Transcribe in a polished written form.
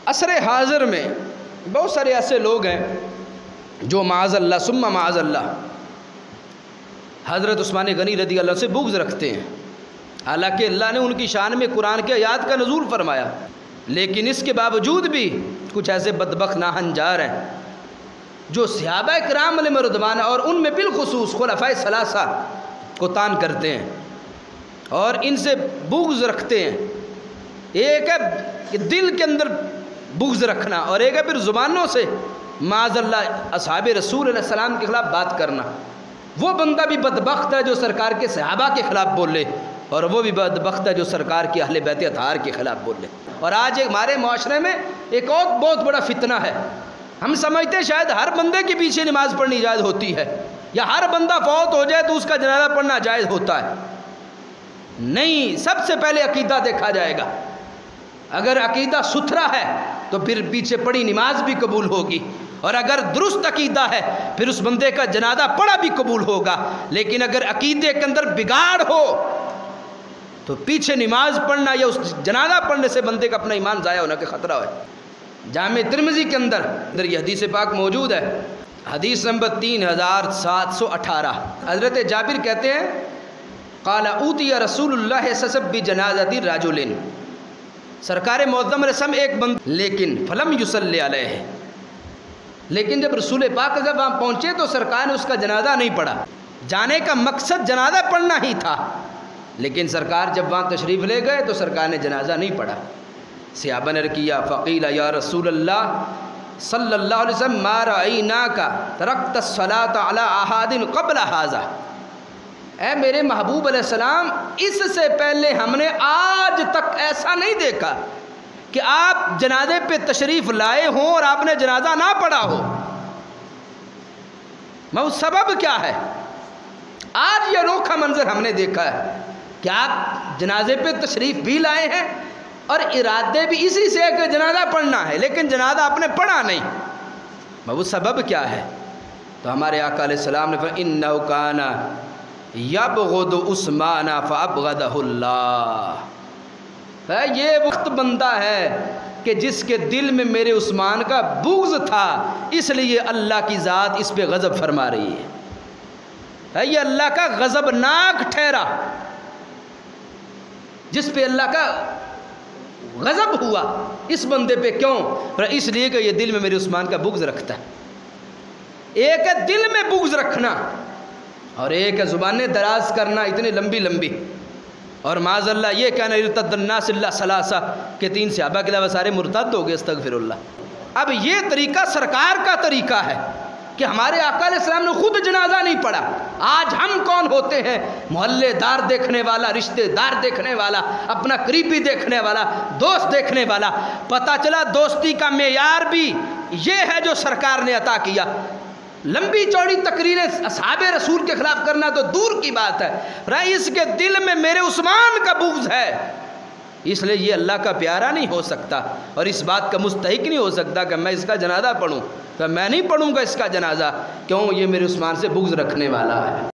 عصر حاضر میں بہت سارے ایسے لوگ ہیں جو معاذ اللہ ثم معاذ اللہ حضرت عثمان غنی رضی اللہ سے بغض رکھتے ہیں، حالانکہ اللہ نے ان کی شان میں قرآن کے آیات کا نزول فرمایا، لیکن اس کے باوجود بھی کچھ ایسے بدبخت ناہنجار ہیں جو صحابہ کرام علیہم رضوان اور ان میں بالخصوص خلفائے ثلاثہ کو طعن کرتے ہیں اور ان سے بغض رکھتے ہیں۔ ایک ہے کہ دل کے اندر بغض رکھنا اور ایک ہے پھر زبانوں سے معاذ اللہ اصحاب رسول علیہ السلام کے خلاف بات کرنا۔ وہ بندہ بھی بدبخت ہے جو سرکار کے صحابہ کے خلاف بولے، اور وہ بھی بدبخت ہے جو سرکار کے اہل بیت اطہار کے خلاف بولے۔ اور آج ہمارے معاشرے میں ایک اور بہت بڑا فتنہ ہے، ہم سمجھتے ہیں شاید ہر بندے کے پیچھے نماز پڑھنی جائز ہوتی ہے، یا ہر بندہ فوت ہو جائے تو اس کا جنازہ پڑھنا جائز ہوتا ہے۔ نہیں، سب سے پہلے عقیدہ دیکھا جائے گا۔ اگر عقیدہ ستھرا ہے تو پھر پیچھے پڑھی نماز بھی قبول ہوگی، اور اگر درست عقیدہ ہے پھر اس بندے کا جنازہ پڑھا بھی قبول ہوگا۔ لیکن اگر عقیدے کے اندر بگاڑ ہو تو پیچھے نماز پڑھنا یا اس جنازہ پڑھنے سے بندے کا اپنا ایمان ضائع ہونے کا خطرہ ہے۔ جامع ترمذی کے اندر یہ حدیث پاک موجود ہے، حدیث نمبر 3718۔ حضرت جابر کہتے ہیں قال اوتی رسول اللہ صلی اللہ علیہ وسلم بجنازۃ رجل، سرکار معظم علیہ السلام ایک بندہ لیکن فلم یصلی علیہ، لیکن جب رسول پاک جب وہاں پہنچے تو سرکار نے اس کا جنازہ نہیں پڑھا۔ جانے کا مقصد جنازہ پڑھنا ہی تھا، لیکن سرکار جب وہاں تشریف لے گئے تو سرکار نے جنازہ نہیں پڑھا۔ صحابہ نے کیا فقیل یا رسول اللہ صلی اللہ علیہ وسلم ما رأیناک ترکت الصلاۃ علی احد قبل ھذا، اے میرے محبوب علیہ السلام اس سے پہلے ہم نے آج تک ایسا نہیں دیکھا کہ آپ جنازے پہ تشریف لائے ہوں اور آپ نے جنازہ نہ پڑھا ہو۔ وہ سبب کیا ہے؟ آج یہ انوکھا منظر ہم نے دیکھا ہے کہ آپ جنازے پہ تشریف بھی لائے ہیں اور ارادے بھی اسی سے کہ جنازہ پڑھنا ہے، لیکن جنازہ آپ نے پڑھا نہیں۔ وہ سبب کیا ہے؟ تو ہمارے آقا علیہ السلام نے فرمایا انہ کان یبغض عثمان فابغضہ اللہ، یہ وقت بندہ ہے کہ جس کے دل میں میرے عثمان کا بغض تھا، اس لیے اللہ کی ذات اس پہ غضب فرما رہی ہے۔ یہ اللہ کا غضبناک ٹھہرا، جس پہ اللہ کا غضب ہوا اس بندے پہ، کیوں؟ اس لیے کہ یہ دل میں میرے عثمان کا بغض رکھتا ہے۔ ایک ہے دل میں بغض رکھنا اور ایک ہے زبانیں دراز کرنا اتنی لمبی لمبی، اور معاذ اللہ یہ کہنا ارتد الناس الا ثلاثہ کہ 3 صحابہ کے علاوہ سارے مرتد ہو گئے، استغفر اللہ۔ اب یہ طریقہ سرکار کا طریقہ ہے کہ ہمارے آقا علیہ السلام نے خود جنازہ نہیں پڑھا۔ آج ہم کون ہوتے ہیں؟ محلے دار دیکھنے والا، رشتہ دار دیکھنے والا، اپنا قریبی دیکھنے والا، دوست دیکھنے والا۔ پتہ چلا دوستی کا معیار بھی یہ ہے جو سرکار نے عطا کیا۔ لمبی چوڑی تقریریں اصحاب رسول کے خلاف کرنا تو دور کی بات ہے، اس کے دل میں میرے عثمان کا بغض ہے، اس لیے یہ اللہ کا پیارا نہیں ہو سکتا اور اس بات کا مستحق نہیں ہو سکتا کہ میں اس کا جنازہ پڑھوں۔ تو میں نہیں پڑھوں گا اس کا جنازہ، کیوں؟ یہ میرے عثمان سے بغض رکھنے والا ہے۔